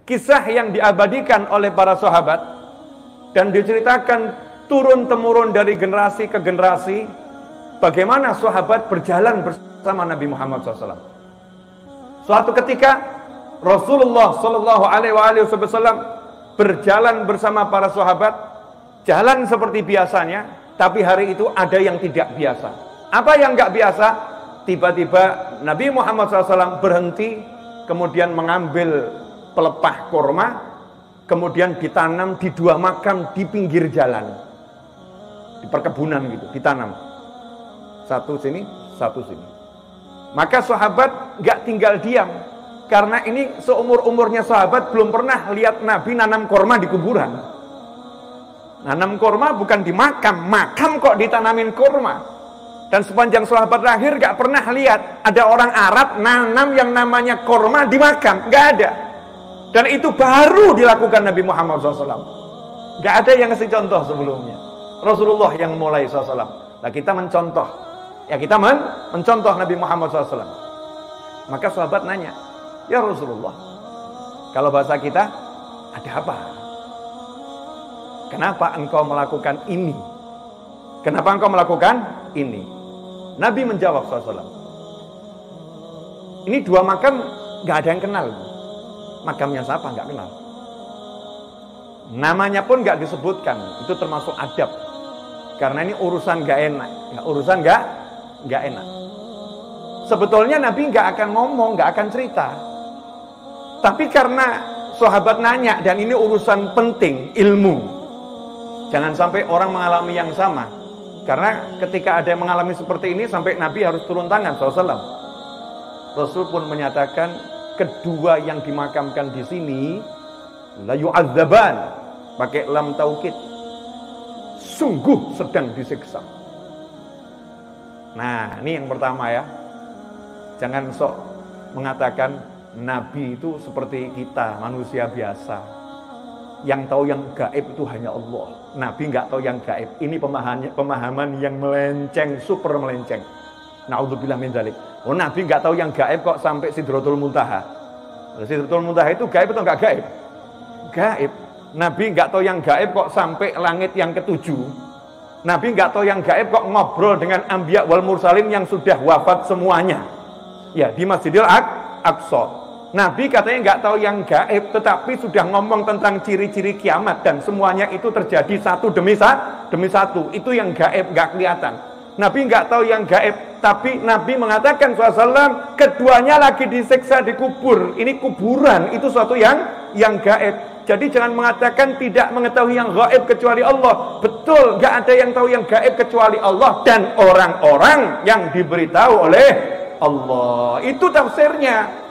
Kisah yang diabadikan oleh para sahabat dan diceritakan turun-temurun dari generasi ke generasi, bagaimana sahabat berjalan bersama Nabi Muhammad SAW. Suatu ketika Rasulullah SAW berjalan bersama para sahabat, jalan seperti biasanya, tapi hari itu ada yang tidak biasa. Apa yang nggak biasa? Tiba-tiba Nabi Muhammad SAW berhenti, kemudian mengambil pelepah korma, kemudian ditanam di dua makam di pinggir jalan, di perkebunan gitu, ditanam. Satu sini, satu sini. Maka sahabat nggak tinggal diam, karena ini seumur-umurnya sahabat belum pernah lihat Nabi nanam korma di kuburan. Nanam korma bukan di makam, makam kok ditanamin korma. Dan sepanjang sahabat lahir gak pernah lihat ada orang Arab nanam yang namanya korma di makam, gak ada. Dan itu baru dilakukan Nabi Muhammad SAW. Gak ada yang ngasih contoh sebelumnya. Rasulullah yang mulai SAW. Nah kita mencontoh, ya kita mencontoh Nabi Muhammad SAW. Maka sahabat nanya, ya Rasulullah, kalau bahasa kita, ada apa? Kenapa engkau melakukan ini? Kenapa engkau melakukan ini? Nabi menjawab SAW, ini dua makam gak ada yang kenal. Makamnya siapa gak kenal. Namanya pun gak disebutkan. Itu termasuk adab. Karena ini urusan gak enak ya, urusan gak enak. Sebetulnya Nabi gak akan ngomong, gak akan cerita. Tapi karena sahabat nanya, dan ini urusan penting, ilmu, jangan sampai orang mengalami yang sama. Karena ketika ada yang mengalami seperti ini, sampai Nabi harus turun tangan SAW. Rasul pun menyatakan, kedua yang dimakamkan di sini la yu'adzaban, pakai lam taukid, sungguh sedang disiksa. Nah, ini yang pertama ya. Jangan sok mengatakan Nabi itu seperti kita, manusia biasa. Yang tahu yang gaib itu hanya Allah. Nabi nggak tahu yang gaib. Ini pemahaman yang melenceng, super melenceng. Na'udzubillah min dzalik. Oh, Nabi nggak tahu yang gaib kok sampai Sidratul Muntaha. Sidratul Muntaha itu gaib atau nggak gaib? Gaib. Nabi nggak tahu yang gaib kok sampai langit yang ketujuh. Nabi nggak tahu yang gaib kok ngobrol dengan Anbiya wal Mursalin yang sudah wafat semuanya. Ya, di Masjidil Aqsa. Nabi katanya nggak tahu yang gaib, tetapi sudah ngomong tentang ciri-ciri kiamat, dan semuanya itu terjadi satu demi satu. Itu yang gaib, nggak kelihatan. Nabi nggak tahu yang gaib, tapi Nabi mengatakan SAW, keduanya lagi disiksa di kubur. Ini kuburan, itu suatu yang gaib. Jadi jangan mengatakan tidak mengetahui yang gaib kecuali Allah. Betul, nggak ada yang tahu yang gaib kecuali Allah dan orang-orang yang diberitahu oleh Allah. Itu tafsirnya.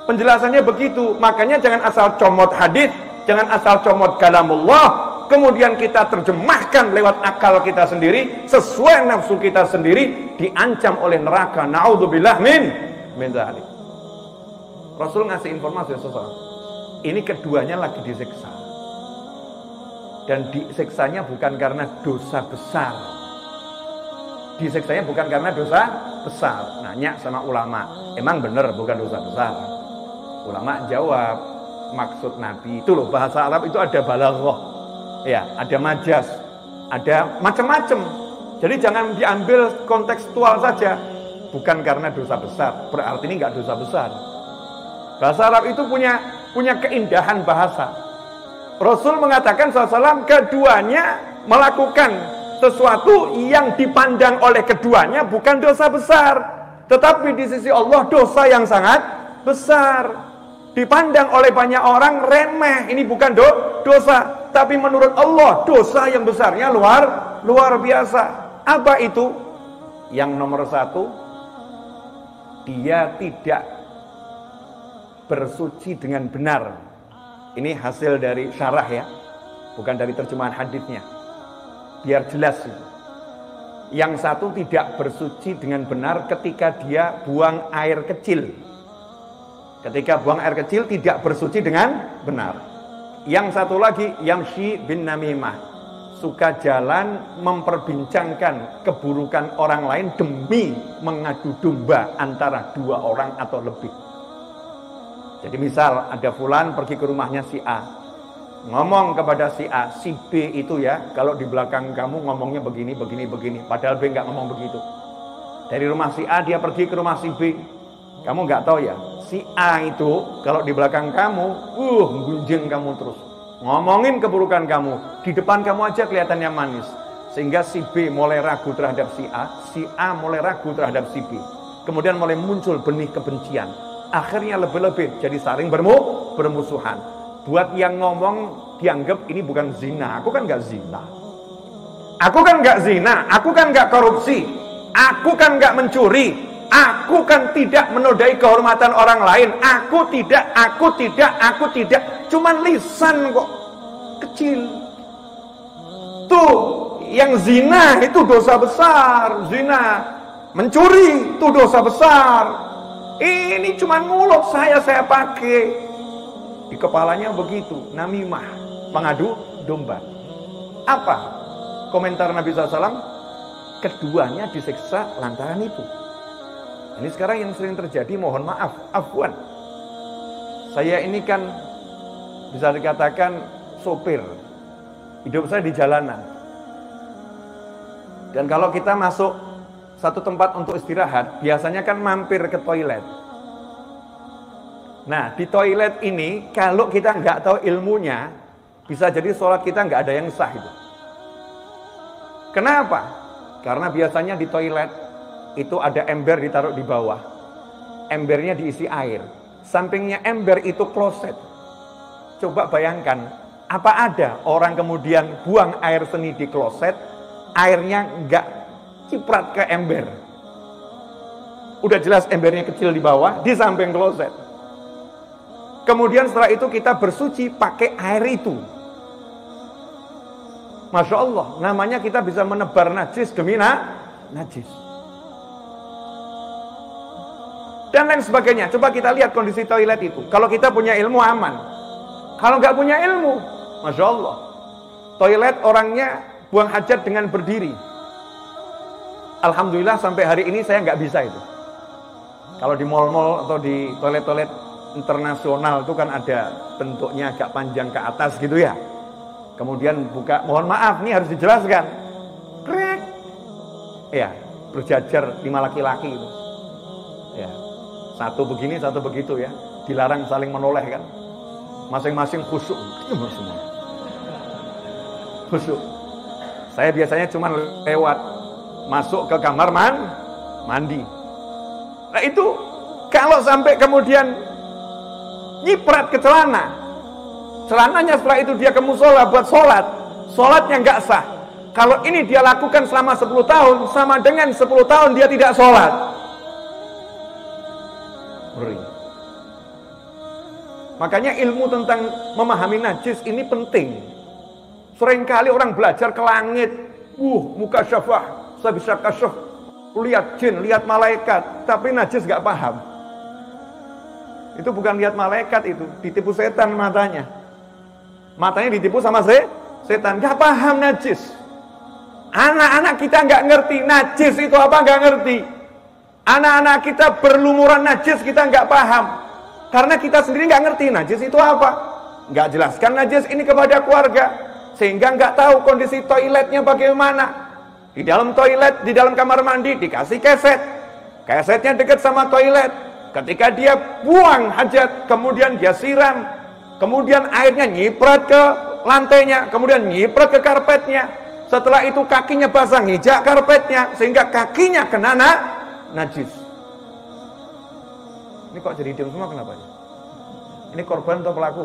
Penjelasannya begitu. Makanya jangan asal comot hadis, jangan asal comot kalamullah, kemudian kita terjemahkan lewat akal kita sendiri, sesuai nafsu kita sendiri, diancam oleh neraka. Na'udzubillah min dzalik. Rasul ngasih informasi sesuatu. Ini keduanya lagi disiksa. Dan disiksanya bukan karena dosa besar. Disiksanya bukan karena dosa besar. Nanya sama ulama, emang benar bukan dosa besar? Ulama jawab, maksud Nabi itu loh, bahasa Arab itu ada balaghah, ya, ada majas, ada macam-macam. Jadi jangan diambil kontekstual saja. Bukan karena dosa besar, berarti ini nggak dosa besar. Bahasa Arab itu punya keindahan bahasa. Rasul mengatakan SAW, keduanya melakukan sesuatu yang dipandang oleh keduanya bukan dosa besar, tetapi di sisi Allah dosa yang sangat besar. Dipandang oleh banyak orang remeh, ini bukan dosa, tapi menurut Allah dosa yang besarnya luar biasa. Apa itu? Yang nomor satu, dia tidak bersuci dengan benar. Ini hasil dari syarah ya, bukan dari terjemahan hadisnya, biar jelas. Yang satu tidak bersuci dengan benar ketika dia buang air kecil. Ketika buang air kecil tidak bersuci dengan benar. Yang satu lagi, yamshi bin namimah, suka jalan memperbincangkan keburukan orang lain demi mengadu domba antara dua orang atau lebih. Jadi misal ada fulan pergi ke rumahnya si A, ngomong kepada si A, si B itu ya, kalau di belakang kamu ngomongnya begini, padahal B nggak ngomong begitu. Dari rumah si A dia pergi ke rumah si B, kamu nggak tahu ya, si A itu kalau di belakang kamu, gunjing kamu terus, ngomongin keburukan kamu, di depan kamu aja kelihatannya manis, sehingga si B mulai ragu terhadap si A mulai ragu terhadap si B, kemudian mulai muncul benih kebencian, akhirnya lebih-lebih jadi saling bermusuhan. Buat yang ngomong dianggap ini bukan zina, aku kan nggak zina, aku kan nggak korupsi, aku kan nggak mencuri, aku kan tidak menodai kehormatan orang lain, aku tidak, cuman lisan kok kecil. Tuh, yang zina itu dosa besar, zina, mencuri itu dosa besar. Ini cuma mulut saya pakai. Di kepalanya begitu, namimah, mengadu domba. Apa komentar Nabi SAW? Keduanya disiksa lantaran itu. Ini sekarang yang sering terjadi, mohon maaf, afwan. Saya ini kan bisa dikatakan sopir. Hidup saya di jalanan. Dan kalau kita masuk satu tempat untuk istirahat, biasanya kan mampir ke toilet. Nah, di toilet ini, kalau kita nggak tahu ilmunya, bisa jadi sholat kita nggak ada yang sah itu. Kenapa? Karena biasanya di toilet itu ada ember ditaruh di bawah. Embernya diisi air. Sampingnya ember itu kloset. Coba bayangkan, apa ada orang kemudian buang air seni di kloset, airnya nggak ciprat ke ember. Udah jelas embernya kecil di bawah, di samping kloset. Kemudian setelah itu kita bersuci pakai air itu. Masya Allah, namanya kita bisa menebar najis demi najis. Dan lain sebagainya. Coba kita lihat kondisi toilet itu. Kalau kita punya ilmu aman. Kalau nggak punya ilmu, Masya Allah, toilet orangnya buang hajat dengan berdiri. Alhamdulillah sampai hari ini saya nggak bisa itu. Kalau di mal-mal atau di toilet-toilet internasional itu kan ada bentuknya agak panjang ke atas gitu ya. Kemudian buka, mohon maaf nih harus dijelaskan. Krek. Ya, berjajar 5 laki-laki itu. Ya. Satu begini, satu begitu ya. Dilarang saling menoleh kan. Masing-masing khusyuk. Khusyuk. Saya biasanya cuma lewat masuk ke kamar mandi. Nah itu kalau sampai kemudian nyiprat ke celana, celananya setelah itu dia ke musola buat sholat, sholatnya nggak sah. Kalau ini dia lakukan selama 10 tahun, sama dengan 10 tahun dia tidak sholat. Beri. Makanya ilmu tentang memahami najis ini penting. Seringkali orang belajar ke langit, muka syafah, saya bisa kasyaf, lihat jin, lihat malaikat, tapi najis gak paham. Itu bukan lihat malaikat itu, ditipu setan matanya. Matanya ditipu sama setan, gak paham najis. Anak-anak kita gak ngerti najis itu apa, gak ngerti. Anak-anak kita berlumuran najis, kita gak paham. Karena kita sendiri nggak ngerti najis itu apa, nggak jelaskan najis ini kepada keluarga, sehingga nggak tahu kondisi toiletnya bagaimana. Di dalam toilet, di dalam kamar mandi dikasih kesetnya dekat sama toilet. Ketika dia buang hajat, kemudian dia siram, kemudian airnya nyiprat ke lantainya, kemudian nyiprat ke karpetnya. Setelah itu kakinya basah, ngijak karpetnya, sehingga kakinya kena najis. Ini kok jadi diam semua, kenapa ya? Ini korban atau pelaku?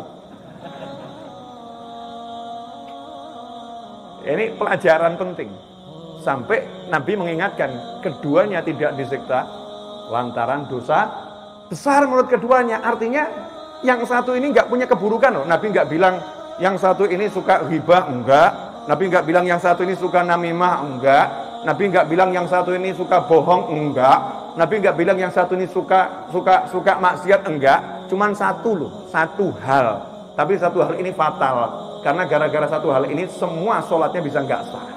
Ini pelajaran penting. Sampai Nabi mengingatkan, keduanya tidak disiksa lantaran dosa besar menurut keduanya. Artinya yang satu ini nggak punya keburukan loh. Nabi nggak bilang yang satu ini suka ghibah, enggak. Nabi nggak bilang yang satu ini suka namimah, enggak. Nabi nggak bilang yang satu ini suka bohong, enggak. Nabi nggak bilang yang satu ini suka maksiat, enggak. Cuman satu hal. Tapi satu hal ini fatal. Karena gara-gara satu hal ini semua sholatnya bisa nggak sah.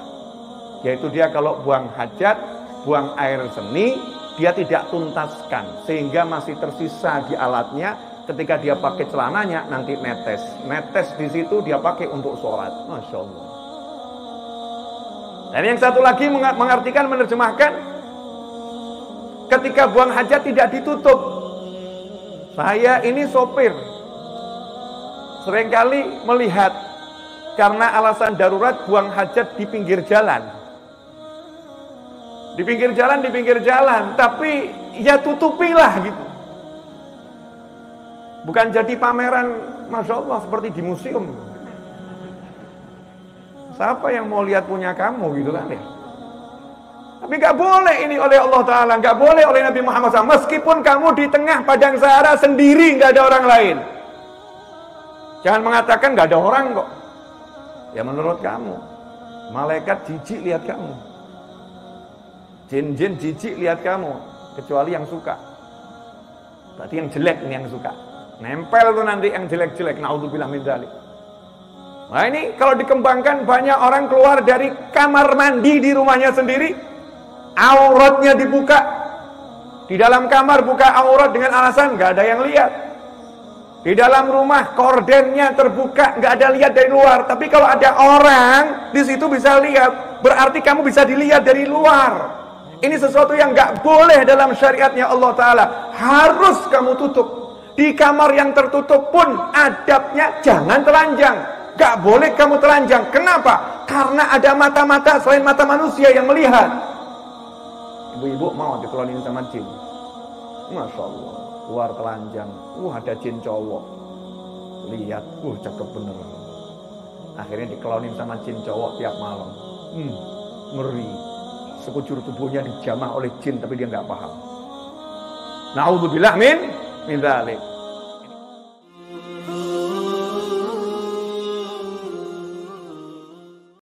Yaitu dia kalau buang hajat, buang air seni, dia tidak tuntaskan. Sehingga masih tersisa di alatnya Ketika dia pakai celananya nanti netes di situ dia pakai untuk sholat. Masya Allah. Dan yang satu lagi mengartikan, menerjemahkan, ketika buang hajat tidak ditutup. Saya ini sopir, seringkali melihat karena alasan darurat buang hajat di pinggir jalan. Di pinggir jalan, tapi ya tutupilah gitu. Bukan jadi pameran, Masya Allah, seperti di museum. Siapa yang mau lihat punya kamu gitu kan ya? Tapi gak boleh ini oleh Allah Ta'ala, gak boleh oleh Nabi Muhammad SAW. Meskipun kamu di tengah padang Sahara sendiri, gak ada orang lain. Jangan mengatakan gak ada orang kok. Ya menurut kamu, malaikat jijik lihat kamu, jin-jin jijik lihat kamu, kecuali yang suka. Berarti yang jelek ini yang suka. Nempel tuh nanti yang jelek-jelek. Naudzubillah min dzalik. Nah ini kalau dikembangkan, banyak orang keluar dari kamar mandi di rumahnya sendiri, auratnya dibuka. Di dalam kamar buka aurat dengan alasan gak ada yang lihat. Di dalam rumah kordennya terbuka, gak ada lihat dari luar. Tapi kalau ada orang di situ bisa lihat, berarti kamu bisa dilihat dari luar. Ini sesuatu yang gak boleh dalam syariatnya Allah Ta'ala. Harus kamu tutup. Di kamar yang tertutup pun adabnya jangan telanjang. Gak boleh kamu telanjang. Kenapa? Karena ada mata-mata selain mata manusia yang melihat. Ibu-ibu mau dikelonin sama jin. Masya Allah. Keluar telanjang. Ada jin cowok. Lihat. Cakep bener. Akhirnya dikelonin sama jin cowok tiap malam. Ngeri. Sekujur tubuhnya dijamah oleh jin tapi dia gak paham. Naudzubillah min dzalik.